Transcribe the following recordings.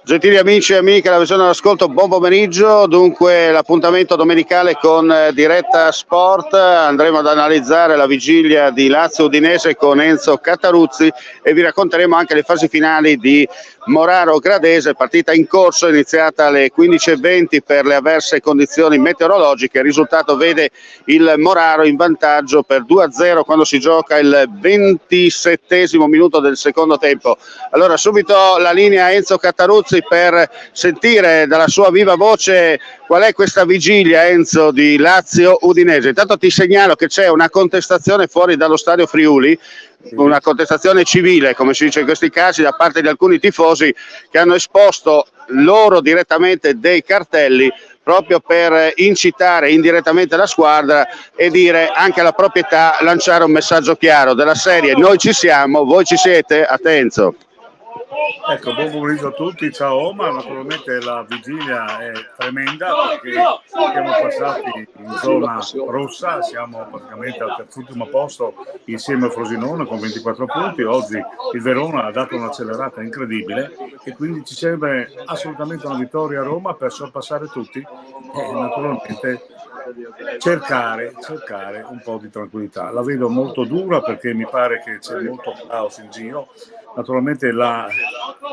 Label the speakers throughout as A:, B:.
A: Gentili amici e amiche, la visione all'ascolto, buon pomeriggio. Dunque l'appuntamento domenicale con Diretta Sport, andremo ad analizzare la vigilia di Lazio Udinese con Enzo Cataruzzi e vi racconteremo anche le fasi finali di Moraro Gradese, partita in corso iniziata alle 15:20 per le avverse condizioni meteorologiche. Il risultato vede il Moraro in vantaggio per 2-0 quando si gioca il 27° minuto del secondo tempo. Allora subito la linea a Enzo Cataruzzi per sentire dalla sua viva voce qual è questa vigilia, Enzo, di Lazio Udinese. Intanto ti segnalo che c'è una contestazione fuori dallo stadio Friuli, una contestazione civile, come si dice in questi casi, da parte di alcuni tifosi che hanno esposto loro direttamente dei cartelli proprio per incitare indirettamente la squadra e dire anche alla proprietà, lanciare un messaggio chiaro della serie: noi ci siamo, voi ci siete, Enzo.
B: Ecco, buon pomeriggio a tutti, ciao Omar. Naturalmente la vigilia è tremenda perché siamo passati in zona rossa, siamo praticamente al terzultimo posto insieme a Frosinone con 24 punti. Oggi il Verona ha dato un'accelerata incredibile e quindi ci serve assolutamente una vittoria a Roma per sorpassare tutti e naturalmente cercare un po' di tranquillità. La vedo molto dura perché mi pare che c'è molto caos in giro. Naturalmente la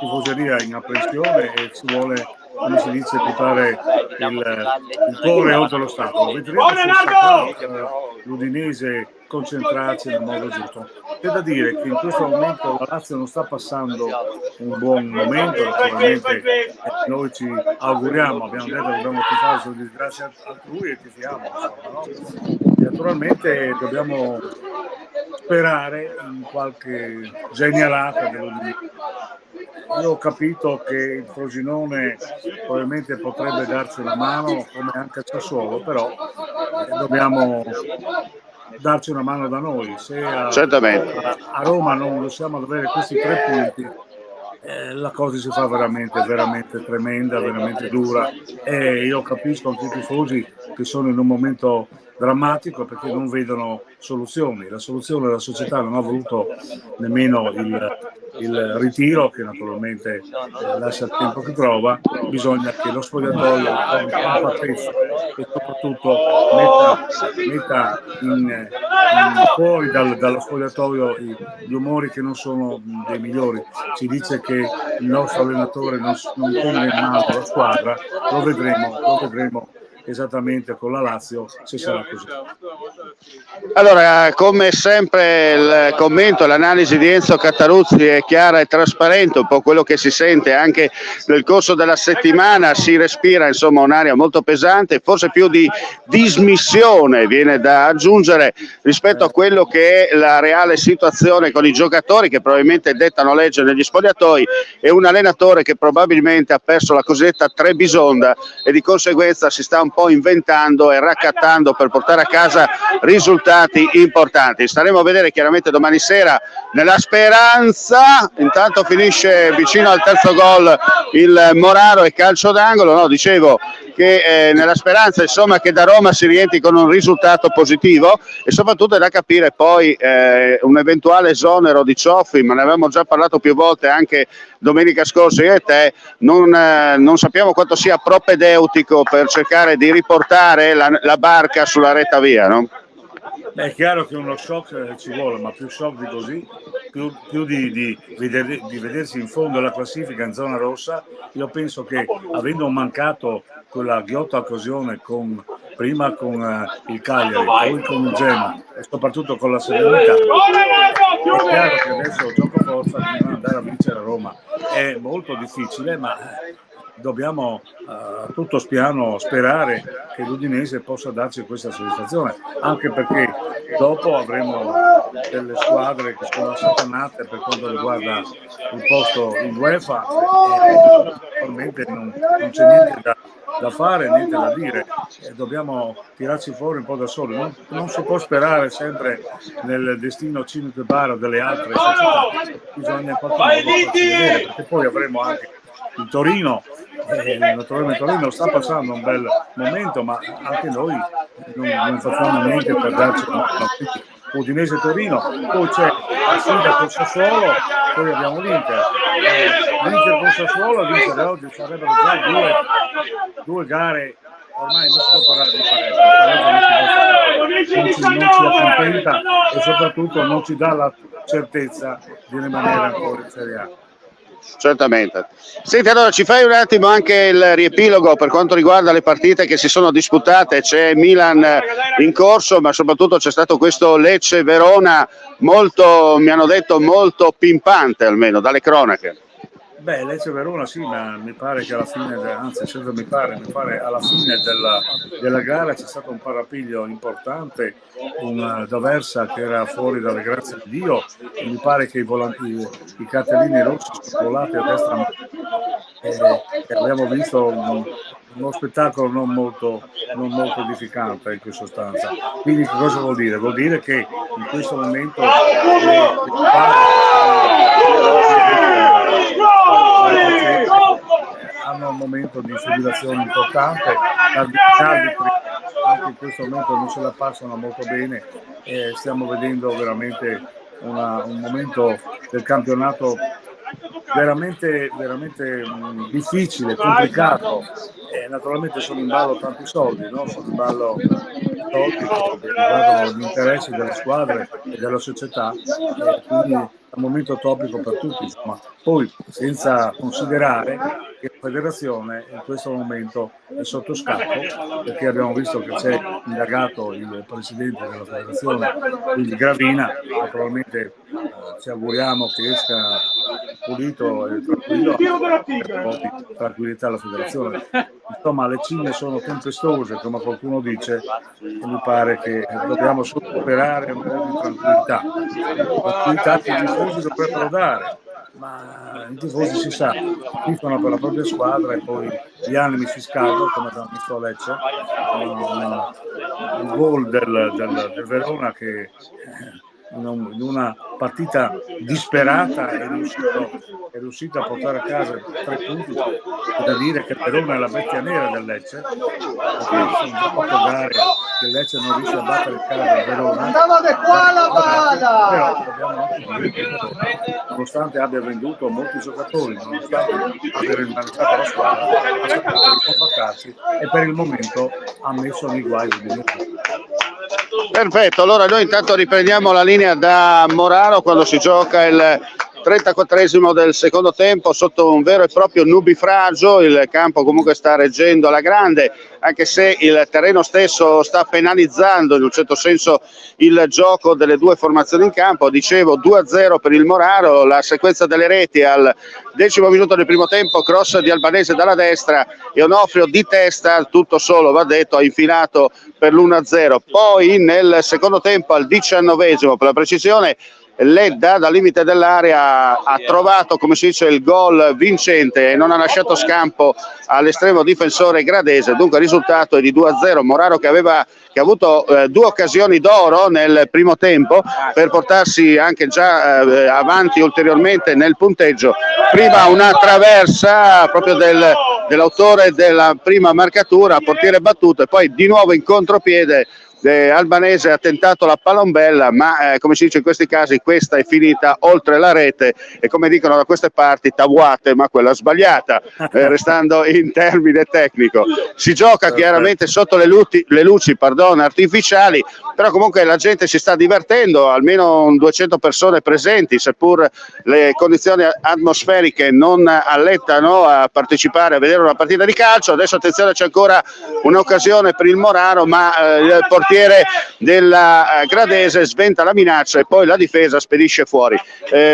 B: tifoseria è in apprensione e ci vuole, come si dice, buttare il cuore oltre lo Stato. Vedremo se saprà l'Udinese concentrarsi nel modo giusto. C'è da dire che in questo momento la Lazio non sta passando un buon momento, naturalmente noi ci auguriamo, abbiamo detto che dobbiamo tifare sulle disgrazie altrui e tifiamo, insomma, no? Naturalmente dobbiamo sperare in qualche genialata dell'Udinese. Io ho capito che il Frosinone probabilmente potrebbe darci una mano, come anche il Sassuolo, però dobbiamo darci una mano da noi. Se a Roma non riusciamo ad avere questi 3 punti, la cosa si fa veramente tremenda, veramente dura, e io capisco anche i tifosi che sono in un momento drammatico perché non vedono soluzioni. La soluzione della società non ha voluto nemmeno il ritiro, che naturalmente lascia il tempo che trova. Bisogna che lo spogliatoio trovi compattezza e soprattutto metta fuori dallo spogliatoio gli umori che non sono dei migliori. Si dice che il nostro allenatore non prende in mano la squadra, lo vedremo esattamente con la Lazio se sarà così.
A: Allora, come sempre il commento, l'analisi di Enzo Cataruzzi è chiara e trasparente, un po' quello che si sente anche nel corso della settimana. Si respira insomma un'aria molto pesante, forse più di dismissione viene da aggiungere rispetto a quello che è la reale situazione con i giocatori che probabilmente dettano legge negli spogliatoi e un allenatore che probabilmente ha perso la cosiddetta Trebisonda e di conseguenza si sta un po' inventando e raccattando per portare a casa risultati importanti. Staremo a vedere chiaramente domani sera, nella speranza. Intanto finisce vicino al terzo gol il Moraro e calcio d'angolo. No, dicevo che nella speranza insomma che da Roma si rientri con un risultato positivo e soprattutto è da capire poi un eventuale esonero di Cioffi, ma ne avevamo già parlato più volte anche domenica scorsa io e te, non sappiamo quanto sia propedeutico per cercare di riportare la barca sulla retta via, no?
B: Beh, è chiaro che uno shock ci vuole, ma più shock di così, più di vedersi in fondo alla classifica in zona rossa. Io penso che avendo mancato quella ghiotta occasione prima con il Cagliari, poi con il Genoa e soprattutto con la Serenità, è chiaro che adesso gioco forza bisogna andare a vincere a Roma. È molto difficile, ma dobbiamo tutto spiano sperare che l'Udinese possa darci questa soddisfazione, anche perché dopo avremo delle squadre che sono assatanate per quanto riguarda il posto in UEFA e probabilmente non c'è niente da fare, niente da dire, dobbiamo tirarci fuori un po' da soli, non si può sperare sempre nel destino cinico e baro delle altre società, bisogna in qualche modo farci vedere, perché poi avremo anche il Torino, naturalmente Torino sta passando un bel momento, ma anche noi non facciamo niente per darci una mano. Udinese Torino, poi c'è la sfida con Sassuolo, poi abbiamo l'Inter. L'Inter con Sassuolo, vincere oggi sarebbero già due gare, ormai non si può parlare di pareggio, non ci accontenta e soprattutto non ci dà la certezza di rimanere ancora in Serie A.
A: Certamente. Senti, allora ci fai un attimo anche il riepilogo per quanto riguarda le partite che si sono disputate. C'è Milan in corso, ma soprattutto c'è stato questo Lecce-Verona molto, mi hanno detto, molto pimpante, almeno dalle cronache.
B: Beh, Lecce Verona sì, ma mi pare che alla fine, anzi senza mi pare alla fine della gara c'è stato un parapiglio importante, un D'Aversa che era fuori dalle grazie di Dio, e mi pare che i cartellini rossi sono volati a destra e abbiamo visto uno spettacolo non molto edificante in sostanza. Quindi cosa vuol dire? Vuol dire che in questo momento hanno un momento di fibrillazione importante, anche in questo momento non se la passano molto bene, stiamo vedendo veramente un momento del campionato veramente difficile, complicato. Naturalmente sono in ballo tanti soldi, no? Sono in ballo soldi che riguardano gli interessi delle squadre e della società, quindi è un momento topico per tutti, insomma. Poi senza considerare che la federazione in questo momento è sotto scacco, perché abbiamo visto che c'è indagato il presidente della federazione, quindi Gravina. Naturalmente ci auguriamo che esca pulito e tranquillo, per un po' di tranquillità alla federazione. Insomma, le cime sono tempestose, come qualcuno dice, e mi pare che dobbiamo superare un po' di tranquillità. Tranquillità che i tifosi dovrebbero dare, ma i tifosi si sa, tifano per la propria squadra e poi gli animi si scaldano, come abbiamo visto a Lecce. Il gol del Verona che in una partita disperata è riuscito a portare a casa 3 punti. C'è da dire che Verona è la bestia nera del Lecce, perché sono già 8 gare che il Lecce non riesce a battere in casa il Verona, però dobbiamo anche dire che Verona, nonostante abbia venduto molti giocatori, nonostante abbia rimandato la squadra, ha saputo ricompattarsi e per il momento ha messo nei guai Udinese.
A: Perfetto, allora noi intanto riprendiamo la linea da Morano quando si gioca il 34esimo del secondo tempo sotto un vero e proprio nubifragio. Il campo comunque sta reggendo alla grande, anche se il terreno stesso sta penalizzando in un certo senso il gioco delle due formazioni in campo. Dicevo 2-0 per il Morano, la sequenza delle reti al 10° minuto del primo tempo, cross di Albanese dalla destra e Onofrio di testa, tutto solo va detto, ha infilato per l'1-0. Poi nel secondo tempo al 19esimo per la precisione Ledda dal limite dell'area ha trovato, come si dice, il gol vincente e non ha lasciato scampo all'estremo difensore gradese. Dunque il risultato è di 2-0. Morano che ha avuto 2 occasioni d'oro nel primo tempo per portarsi anche già avanti ulteriormente nel punteggio. Prima una traversa proprio dell'autore della prima marcatura, portiere battuto, e poi di nuovo in contropiede Albanese ha tentato la palombella, ma come si dice in questi casi questa è finita oltre la rete e, come dicono da queste parti, tavuate ma quella sbagliata, restando in termine tecnico. Si gioca chiaramente sotto le luci artificiali, però comunque la gente si sta divertendo, almeno 200 persone presenti, seppur le condizioni atmosferiche non allettano a partecipare a vedere una partita di calcio. Adesso attenzione, c'è ancora un'occasione per il Morano, ma il portiere della Gradese sventa la minaccia e poi la difesa spedisce fuori.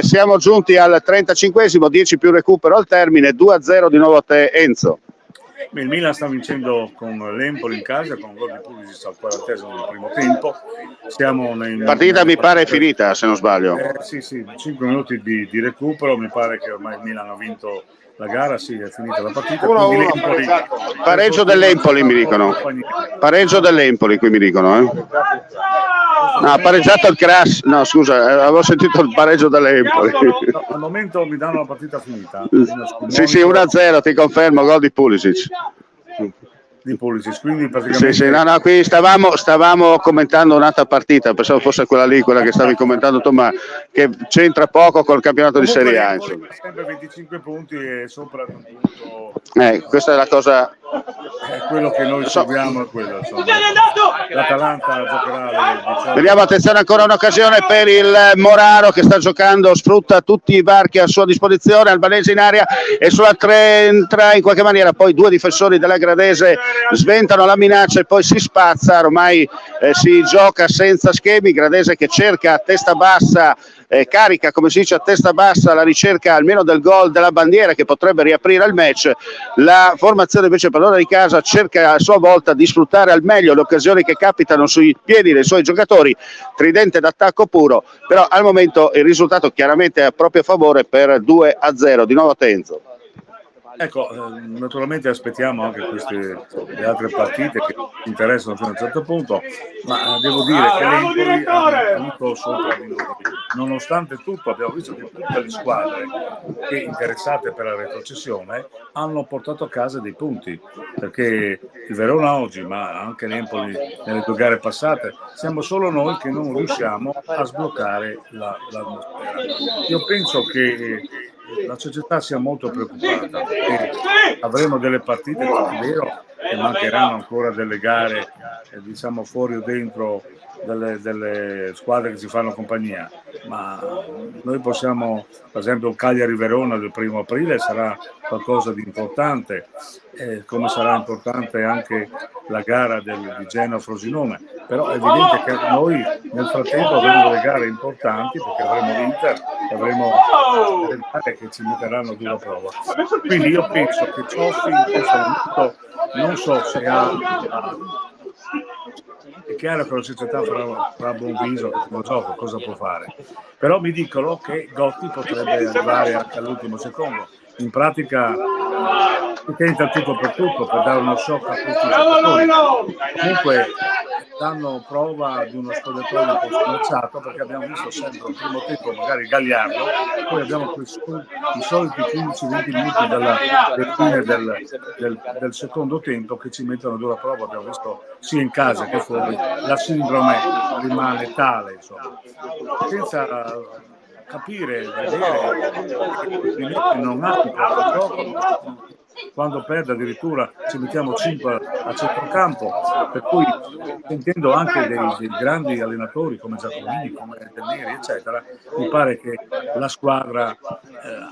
A: Siamo giunti al 35esimo, 10 più recupero al termine, 2-0 di nuovo a te Enzo.
B: Il Milan sta vincendo con l'Empoli in casa con un gol di Pulisic al 40esimo del primo tempo.
A: Partita mi pare finita, se non sbaglio.
B: Sì, 5 minuti di recupero, mi pare che ormai il Milan ha vinto la gara sì, è finita la partita.
A: 1-1, pareggio dell'Empoli mi dicono. Pareggio dell'Empoli qui mi dicono. No, ha pareggiato il Crash. No, scusa, avevo sentito il pareggio dell'Empoli.
B: No, al momento mi danno la partita finita.
A: Sì, 1-0, ti confermo, gol di Pulisic.
B: Di Pulisic, quindi praticamente...
A: Sì, no, qui stavamo commentando un'altra partita, pensavo fosse quella lì, quella che stavi commentando tu, ma che c'entra poco col campionato di Serie A. Insomma.
B: Sempre 25 punti e sopra di un punto.
A: Questa è la cosa...
B: quello che noi seguiamo è quello, insomma. L'Atalanta giocherà.
A: Vediamo, attenzione, ancora un'occasione per il Moraro che sta giocando, sfrutta tutti i varchi a sua disposizione, Albanese in area e sulla 3 entra in qualche maniera, poi due difensori della Gradese sventano la minaccia e poi si spazza, ormai si gioca senza schemi, Gradese che cerca a testa bassa, carica come si dice a testa bassa la ricerca almeno del gol della bandiera che potrebbe riaprire il match. La formazione invece padrona di casa cerca a sua volta di sfruttare al meglio le occasioni che capitano sui piedi dei suoi giocatori, tridente d'attacco puro, però al momento il risultato chiaramente è a proprio favore per 2-0, di nuovo Tenzo.
B: Ecco, naturalmente aspettiamo anche le altre partite che interessano fino a un certo punto, ma devo dire che l'Empoli ha avuto sopra di noi. Nonostante tutto abbiamo visto che tutte le squadre che interessate per la retrocessione hanno portato a casa dei punti, perché il Verona oggi, ma anche l'Empoli nelle due gare passate, siamo solo noi che non riusciamo a sbloccare l'atmosfera. Io penso che la società sia molto preoccupata perché avremo delle partite, è vero che mancheranno ancora delle gare diciamo fuori o dentro delle squadre che ci fanno compagnia, ma noi possiamo, per esempio il Cagliari-Verona del 1° aprile sarà qualcosa di importante, come sarà importante anche la gara di Genoa-Frosinone, però è evidente che noi nel frattempo avremo delle gare importanti perché avremo l'Inter e avremo delle gare che ci metteranno a dura prova. Quindi io penso che Cioffi in questo momento non so se è chiaro che la società farà buon viso, che non so cosa può fare, però mi dicono che Gotti potrebbe arrivare anche all'ultimo secondo. In pratica si tenta tutto per dare uno shock a tutti i giocatori. Comunque danno prova di uno spogliatoio un po' schiacciato, perché abbiamo visto sempre il primo tempo magari Gagliardo, poi abbiamo i soliti 15-20 minuti dalla fine del secondo tempo che ci mettono a dura prova. Abbiamo visto sia in casa che fuori, la sindrome rimane tale, insomma, senza capire, vedere che non ha un gioco. Quando perde addirittura ci mettiamo 5 a centrocampo, per cui sentendo anche dei grandi allenatori come Giacomini, come Del Neri eccetera, mi pare che la squadra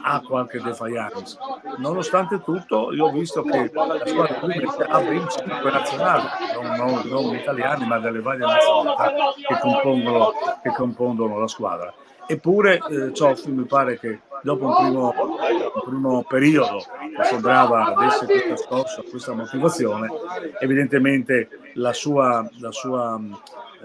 B: ha qualche defiance. Nonostante tutto io ho visto che la squadra ha ben 5 nazionali, non italiani ma delle varie nazionalità che compongono la squadra. Eppure Cioffi mi pare che dopo un primo periodo che sembrava avesse questa scossa, questa motivazione, evidentemente la sua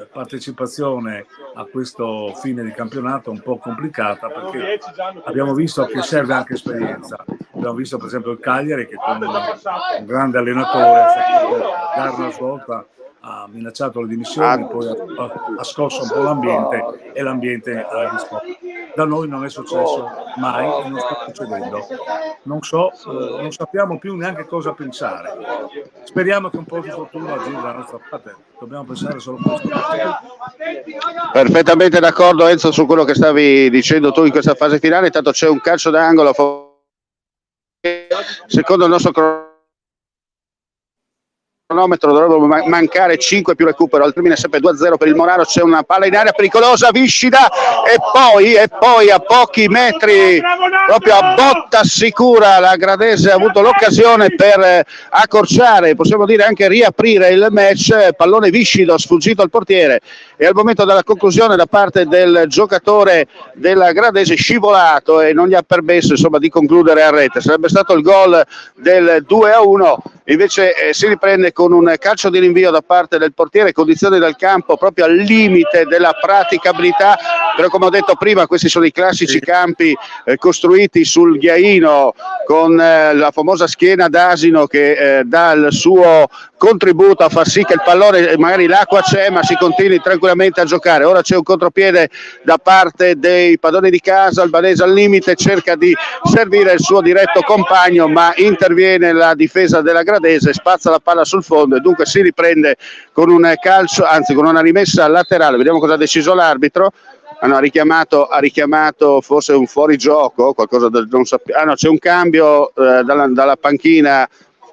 B: partecipazione a questo fine di campionato è un po' complicata, perché abbiamo visto che serve anche esperienza. Abbiamo visto per esempio il Cagliari che con un grande allenatore ha fatto dare una svolta, ha minacciato le dimissioni, poi ha scosso un po' l'ambiente e l'ambiente ha risposto. Da noi non è successo mai e non sta succedendo. Non sappiamo più neanche cosa pensare. Speriamo che un po' di fortuna aggiunga dalla nostra parte. Dobbiamo pensare solo a questo.
A: Perfettamente d'accordo Enzo su quello che stavi dicendo tu in questa fase finale. Intanto c'è un calcio d'angolo secondo il nostro cronometro dovrebbero mancare 5 più recupero, al termine sempre 2-0 per il Moraro. C'è una palla in aria pericolosa, viscida e poi a pochi metri, proprio a botta sicura, la Gradese ha avuto l'occasione per accorciare, possiamo dire anche riaprire il match. Pallone viscido sfuggito al portiere e al momento della conclusione da parte del giocatore della Gradese scivolato e non gli ha permesso insomma di concludere a rete. Sarebbe stato il gol del 2-1, invece si riprende con un calcio di rinvio da parte del portiere, condizioni del campo proprio al limite della praticabilità, però come ho detto prima questi sono i classici campi costruiti sul ghiaino con la famosa schiena d'asino che dà il suo contributo a far sì che il pallone, magari l'acqua c'è ma si continui tranquillamente a giocare. Ora c'è un contropiede da parte dei padroni di casa, Albanese al limite cerca di servire il suo diretto compagno ma interviene la difesa della Gradese, spazza la palla sul fondo e dunque si riprende con un calcio, anzi con una rimessa laterale. Vediamo cosa ha deciso l'arbitro. Ha richiamato forse un fuorigioco, qualcosa del non sappiamo. No, c'è un cambio dalla panchina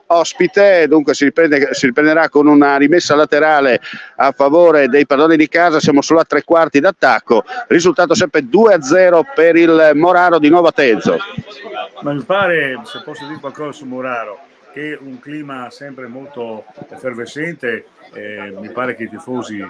A: ospite, dunque si riprenderà con una rimessa laterale a favore dei padroni di casa. Siamo solo a 3/4 d'attacco, risultato sempre 2-0 per il Moraro di Nuovo Atenzo.
B: Ma mi pare, se posso dire qualcosa su Moraro, che un clima sempre molto effervescente, mi pare che i tifosi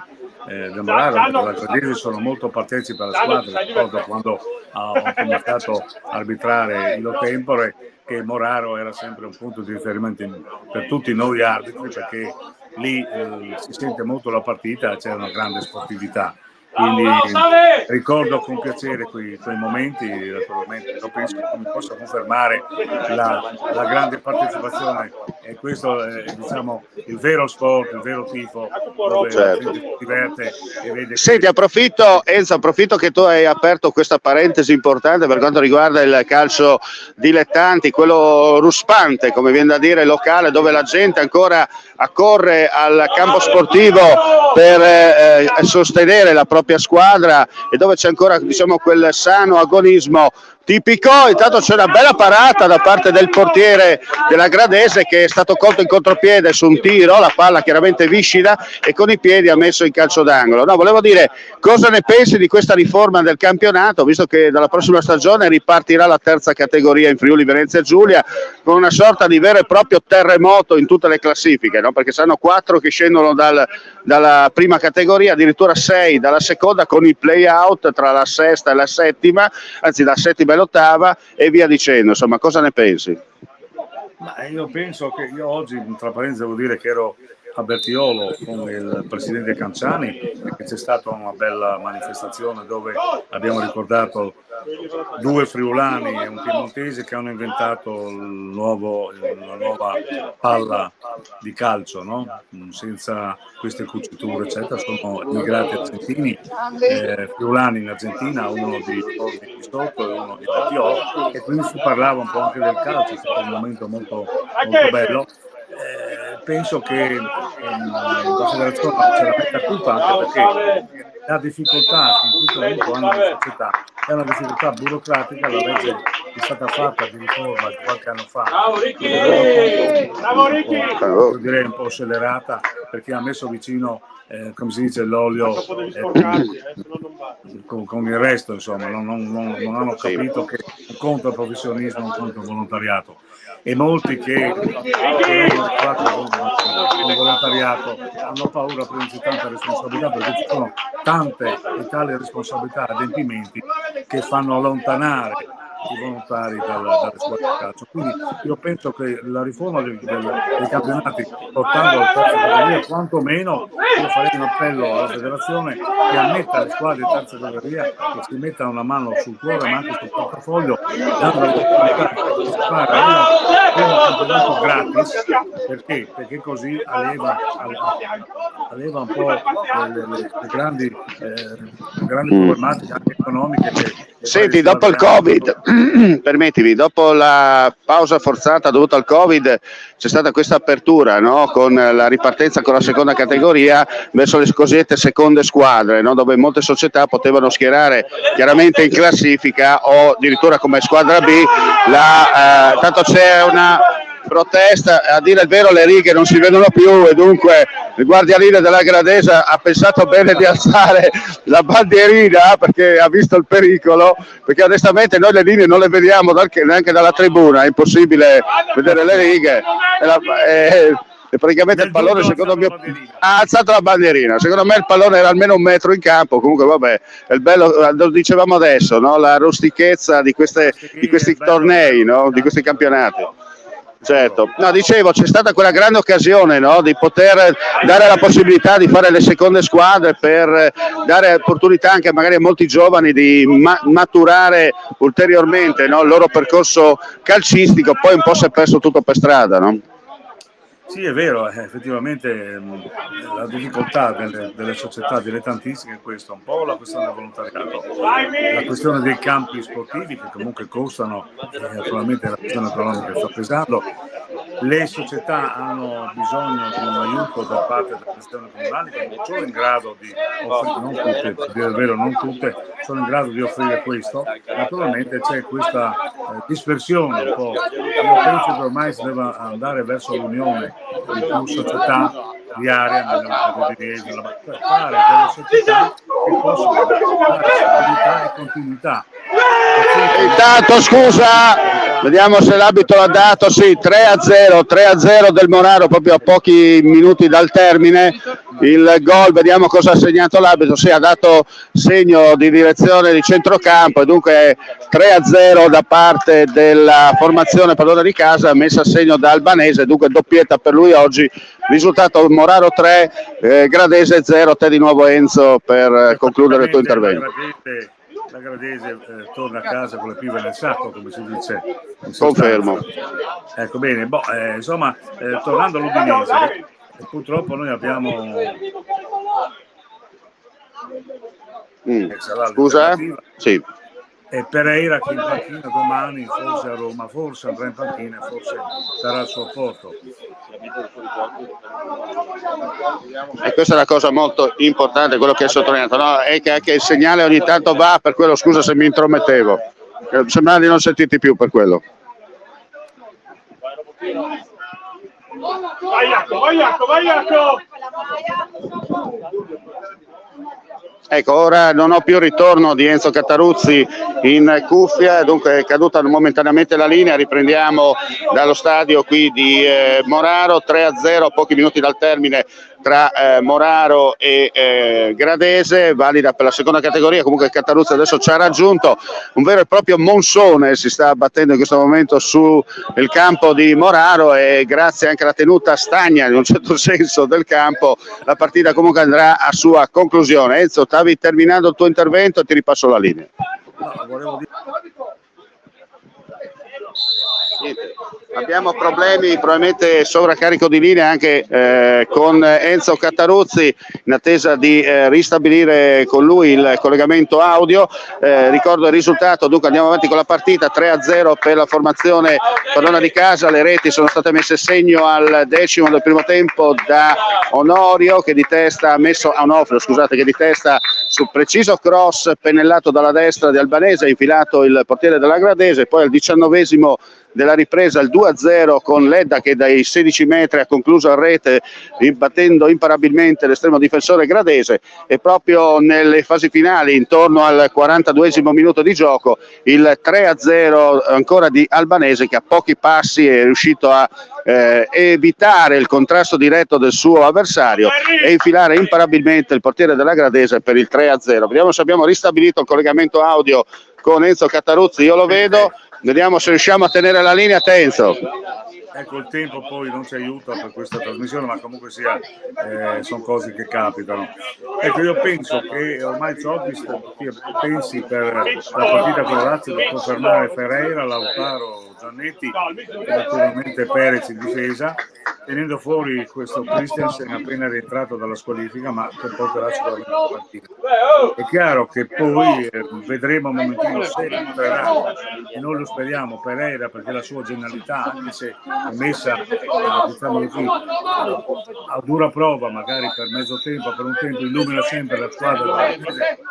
B: del Moraro, della Gradese, sono molto partecipi alla squadra. Ricordo quando ho cominciato a arbitrare il Tempore che Moraro era sempre un punto di riferimento per tutti noi arbitri, perché lì si sente molto la partita, c'è una grande sportività. Quindi ricordo con piacere quei momenti, naturalmente io penso che mi possa confermare la grande partecipazione, e questo è diciamo il vero sport, il vero tifo, dove la gente si diverte e vede.
A: Senti, approfitto che tu hai aperto questa parentesi importante per quanto riguarda il calcio dilettanti, quello ruspante, come viene da dire, locale, dove la gente ancora accorre al campo sportivo per sostenere la propria squadra e dove c'è ancora diciamo quel sano agonismo tipico. Intanto c'è una bella parata da parte del portiere della Gradese che è stato colto in contropiede su un tiro, la palla chiaramente viscida e con i piedi ha messo in calcio d'angolo. No, volevo dire, cosa ne pensi di questa riforma del campionato, visto che dalla prossima stagione ripartirà la terza categoria in Friuli Venezia Giulia con una sorta di vero e proprio terremoto in tutte le classifiche, no? Perché saranno 4 che scendono dalla prima categoria, addirittura 6 dalla seconda, con il play out tra la sesta e la settima, anzi la settima e l'ottava e via dicendo. Insomma, cosa ne pensi?
B: Ma io penso che io oggi, tra parentesi, devo dire che ero a Bertiolo con il presidente Canciani e c'è stata una bella manifestazione dove abbiamo ricordato 2 friulani e un piemontese che hanno inventato la nuova palla di calcio, no? Senza queste cuciture eccetera. Sono immigrati argentini, friulani in Argentina, uno di Sotto e uno di Bertiolo, e quindi si parlava un po' anche del calcio. È stato un momento molto bello. Penso che la federazione ce la metta tutta, anche perché la difficoltà che in questo momento hanno le società è una difficoltà burocratica. La legge è stata fatta di riforma qualche anno fa, io direi un po' scellerata, perché ha messo vicino come si dice l'olio con il resto, insomma non hanno capito che un conto è professionismo, un conto è volontariato, e molti che hanno fatto con volontariato hanno paura a prendersi tanta responsabilità, perché ci sono tante e tali responsabilità, adempimenti che fanno allontanare i volontari dalle scuole di calcio. Quindi io penso che la riforma dei campionati, portando al terza categoria, quantomeno io farei un appello alla federazione che ammetta le squadre di terza categoria, che si mettano una mano sul cuore ma anche sul portafoglio, dando la possibilità di fare un campionato gratis. Perché così alleva un po' le grandi problematiche anche economiche che.
A: Senti, dopo il Covid, permettimi, dopo la pausa forzata dovuta al Covid c'è stata questa apertura, no? Con la ripartenza con la seconda categoria verso le cosiddette seconde squadre, no? Dove molte società potevano schierare chiaramente in classifica o addirittura come squadra B. Tanto c'è una protesta, a dire il vero le righe non si vedono più e dunque il guardialine della Gradese ha pensato bene di alzare la bandierina perché ha visto il pericolo, perché onestamente noi le linee non le vediamo neanche dalla tribuna, è impossibile vedere le righe e praticamente il pallone secondo me ha alzato la bandierina. Secondo me il pallone era almeno 1 metro in campo. Comunque vabbè, è il bello, lo dicevamo adesso, no? La rustichezza di questi tornei, no? Di questi campionati. Certo, no, dicevo, c'è stata quella grande occasione, no, di poter dare la possibilità di fare le seconde squadre per dare opportunità anche magari a molti giovani di maturare ulteriormente, no, il loro percorso calcistico, poi un po' si è perso tutto per strada, no?
B: Sì, è vero, effettivamente la difficoltà delle società dilettantistiche è questa, un po' la questione del volontariato, la questione dei campi sportivi che comunque costano e naturalmente la questione economica sta pesando. Le società hanno bisogno di un aiuto da parte delle gestioni comunali che non sono in grado di offrire, non tutte, per dire il vero, non tutte sono in grado di offrire questo. Naturalmente c'è questa dispersione un po'. Io penso che ormai si debba andare verso l'unione di più società di area fare delle società che possono dare stabilità e continuità.
A: Intanto scusa, vediamo se l'arbitro l'ha dato, sì, 3-0 del Moraro proprio a pochi minuti dal termine, il gol, vediamo cosa ha segnato l'arbitro, sì, ha dato segno di direzione di centrocampo e dunque 3-0 da parte della formazione padrona di casa, messa a segno da Albanese, dunque doppietta per lui oggi, risultato Moraro 3, Gradese 0, te di nuovo Enzo per concludere il tuo intervento.
B: La Gradese torna a casa con le pive nel sacco, come si dice.
A: Confermo.
B: Ecco, bene, insomma, tornando all'Udinese, purtroppo noi abbiamo...
A: Scusa? Sì.
B: E Pereira che in panchina domani, forse a Roma, forse andrà in panchina, forse sarà il suo apporto.
A: E questa è una cosa molto importante, quello che hai sottolineato, no? È che anche il segnale ogni tanto va, per quello scusa se mi intromettevo, sembrava di non sentirti più per quello. Vai. Ecco, ora non ho più il ritorno di Enzo Cataruzzi in cuffia, dunque è caduta momentaneamente la linea, riprendiamo dallo stadio qui di Moraro, 3-0, pochi minuti dal termine tra Moraro e Gradese, valida per la seconda categoria, comunque Cataruzzi adesso ci ha raggiunto, un vero e proprio monsone si sta battendo in questo momento sul campo di Moraro e grazie anche alla tenuta stagna in un certo senso del campo, la partita comunque andrà a sua conclusione. Enzo, stavi terminando il tuo intervento e ti ripasso la linea.
B: No, volevo dire...
A: Abbiamo problemi, probabilmente sovraccarico di linea anche con Enzo Cataruzzi in attesa di ristabilire con lui il collegamento audio. Ricordo il risultato, dunque andiamo avanti con la partita, 3-0 per la formazione padrona di casa, le reti sono state messe a segno al 10° del primo tempo da Onorio che di testa ha messo Onofrio, scusate, che di testa sul preciso cross pennellato dalla destra di Albanese ha infilato il portiere della Gradese, poi al 19° della ripresa il 2-0 con Ledda che dai 16 metri ha concluso a rete imbattendo imparabilmente l'estremo difensore gradese e proprio nelle fasi finali intorno al 42° minuto di gioco il 3-0 ancora di Albanese che a pochi passi è riuscito a evitare il contrasto diretto del suo avversario e infilare imparabilmente il portiere della Gradese per il 3-0. Vediamo se abbiamo ristabilito il collegamento audio con Enzo Cataruzzi, io lo vedo. Vediamo se riusciamo a tenere la linea, Enzo.
B: Ecco, il tempo poi non ci aiuta per questa trasmissione, ma comunque sia, sono cose che capitano. Ecco, io penso che ormai Cioffi pensi per la partita con la Lazio di confermare Ferreira, Lautaro, Giannetti e naturalmente Perez in difesa, tenendo fuori questo Christensen appena rientrato dalla squalifica, ma che porterà sicuramente la partita. È chiaro che poi vedremo un momentino se entrerà, e noi lo speriamo, Pereira, perché la sua genialità, anche se è messa diciamo così, a dura prova, magari per mezzo tempo, per un tempo illumina sempre la squadra,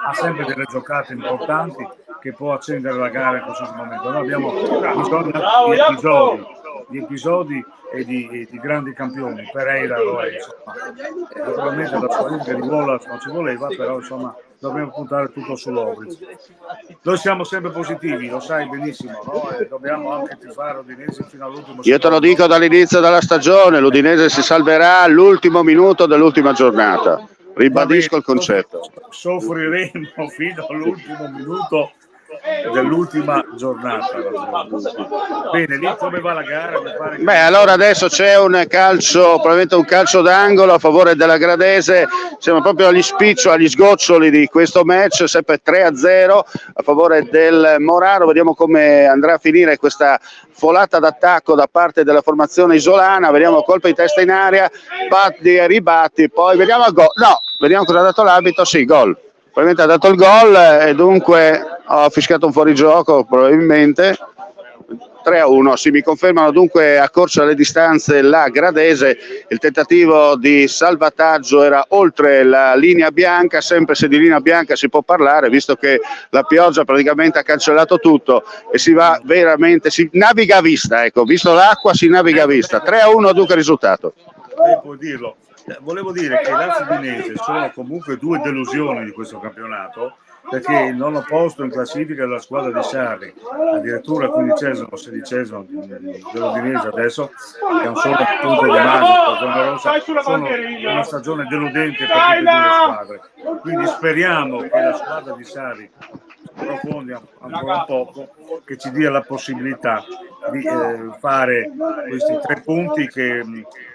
B: ha sempre delle giocate importanti che può accendere la gara in questo momento. Noi abbiamo bisogno di episodi e di grandi campioni. Pereira lo è, insomma. Naturalmente la squalifica di Wallace non ci voleva, però insomma dobbiamo puntare tutto sull'Obriz. Noi siamo sempre positivi, lo sai benissimo, no? E dobbiamo anche tifare l'Udinese fino all'ultimo.
A: Io te lo dico dall'inizio della stagione, l'Udinese si salverà all'ultimo minuto dell'ultima giornata. Ribadisco il concetto.
B: Soffriremo fino all'ultimo minuto dell'ultima giornata. Bene, lì come va la gara?
A: Beh, allora adesso c'è un calcio, probabilmente un calcio d'angolo a favore della Gradese, siamo proprio agli spicci, agli sgoccioli di questo match, sempre 3-0 a favore del Moraro. Vediamo come andrà a finire questa folata d'attacco da parte della formazione isolana. Vediamo colpo di testa in aria, batti e ribatti, poi vediamo il gol. No, vediamo cosa ha dato l'arbitro. Sì, gol. Probabilmente ha dato il gol e dunque ho fischiato un fuorigioco probabilmente. 3-1, sì, mi confermano dunque accorcia alle distanze la Gradese, il tentativo di salvataggio era oltre la linea bianca, sempre se di linea bianca si può parlare, visto che la pioggia praticamente ha cancellato tutto e si va veramente, si naviga a vista, ecco, visto l'acqua si naviga a vista, 3-1 dunque il risultato.
B: Può dirlo. Volevo dire che Lazio e Udinese sono comunque due delusioni di questo campionato, perché il nono posto in classifica della squadra di Sarri, addirittura 15esimo o 16esimo dell'Udinese adesso, che ha un solo punto di margine per zona rossa, sono una stagione deludente per tutte e due le squadre. Quindi speriamo che la squadra di Sarri profondi ancora un poco, che ci dia la possibilità di fare questi 3 punti che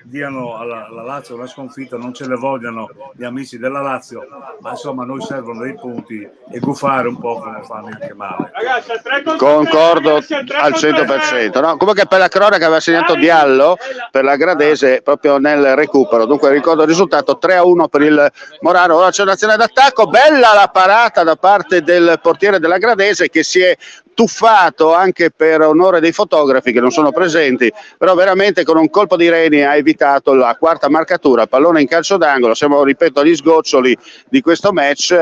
B: diano alla Lazio una sconfitta, non ce le vogliano gli amici della Lazio, ma insomma noi servono dei punti e gufare un po' non fa neanche male.
A: Concordo al 100%, no? Comunque per la cronaca aveva segnato Diallo per la Gradese proprio nel recupero, dunque ricordo il risultato 3-1 per il Moraro. Ora c'è un'azione d'attacco, bella la parata da parte del portiere della Gradese che si è tuffato anche per onore dei fotografi che non sono presenti, però veramente con un colpo di reni ha evitato la quarta marcatura, pallone in calcio d'angolo, siamo ripeto agli sgoccioli di questo match,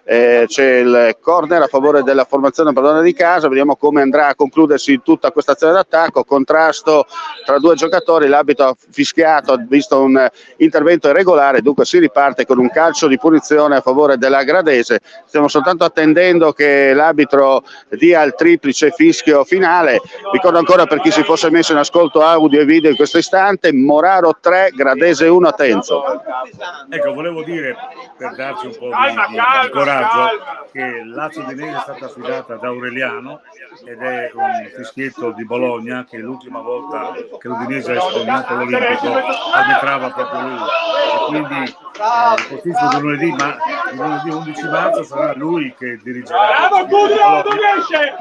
A: c'è il corner a favore della formazione padrona di casa, vediamo come andrà a concludersi tutta questa azione d'attacco, contrasto tra due giocatori, l'arbitro ha fischiato, ha visto un intervento irregolare, dunque si riparte con un calcio di punizione a favore della Gradese, stiamo soltanto attendendo che l'arbitro dia il triplice fischio finale. Ricordo ancora per chi si fosse messo in ascolto audio e video in questo istante, Moraro 3, Gradese 1 a Tenzo.
B: Ecco, volevo dire, per darci un po' di coraggio, che Lazio Udinese è stata affidata da Aureliano ed è un fischietto di Bologna che l'ultima volta che l'Udinese ha espugnato l'Olimpico arbitrava proprio lui, e quindi il postizio di lunedì, ma il lunedì 11 marzo sarà lui che dirigerà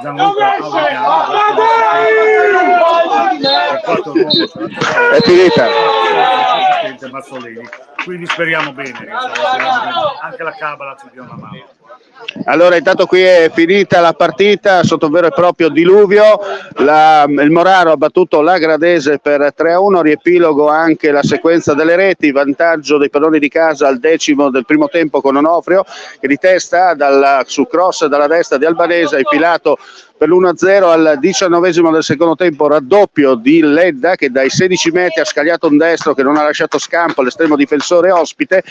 B: Gianluca Aureliano,
A: è finita.
B: Mazzolini. Quindi speriamo bene, anche la Cabala ci dia una mano.
A: Allora intanto qui è finita la partita sotto un vero e proprio diluvio, il Moraro ha battuto la Gradese per 3-1, riepilogo anche la sequenza delle reti, vantaggio dei padroni di casa al 10° del primo tempo con Onofrio che di testa su cross dalla destra di Albanese ha infilato per l'1-0, al 19° del secondo tempo raddoppio di Ledda che dai 16 metri ha scagliato un destro che non ha lasciato scampo all'estremo difensore ospite.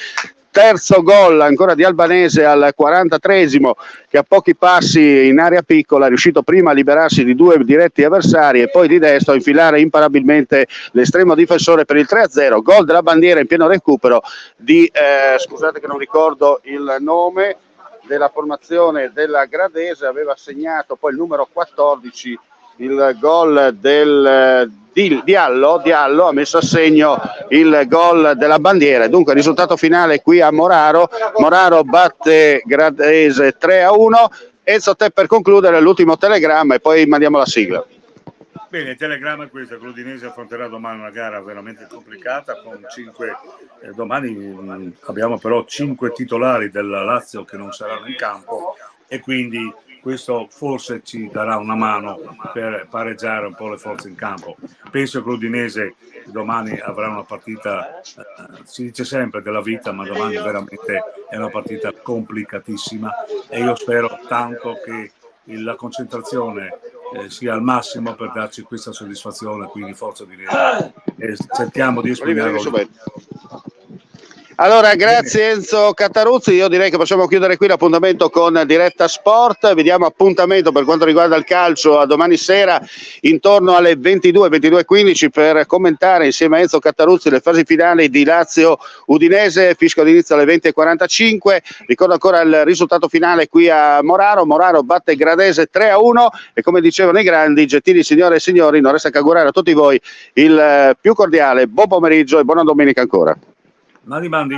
A: Terzo gol ancora di Albanese al 43° che a pochi passi in area piccola è riuscito prima a liberarsi di 2 diretti avversari e poi di destro a infilare imparabilmente l'estremo difensore per il 3-0. Gol della Bandiera in pieno recupero di scusate che non ricordo il nome della formazione della Gradese, aveva segnato poi il numero 14 il gol del Diallo ha messo a segno il gol della Bandiera. Dunque il risultato finale qui a Moraro batte Gradese 3-1. Enzo, te per concludere l'ultimo telegramma e poi mandiamo la sigla.
B: Bene, il telegramma è questo, che l'Udinese affronterà domani una gara veramente complicata con 5 domani abbiamo però 5 titolari della Lazio che non saranno in campo e quindi questo forse ci darà una mano per pareggiare un po' le forze in campo. Penso che l'Udinese domani avrà una partita, si dice sempre della vita, ma domani veramente è una partita complicatissima e io spero tanto che la concentrazione sia al massimo per darci questa soddisfazione, quindi forza Udinese e cerchiamo di esprimerlo.
A: Allora, grazie Enzo Cataruzzi, io direi che possiamo chiudere qui l'appuntamento con Diretta Sport, vediamo appuntamento per quanto riguarda il calcio a domani sera intorno alle 22:15 per commentare insieme a Enzo Cataruzzi le fasi finali di Lazio-Udinese, fischio d'inizio alle 20:45, ricordo ancora il risultato finale qui a Moraro batte Gradese 3-1 e come dicevano i grandi, gentili signore e signori, non resta che augurare a tutti voi il più cordiale buon pomeriggio e buona domenica ancora.
B: Mandi.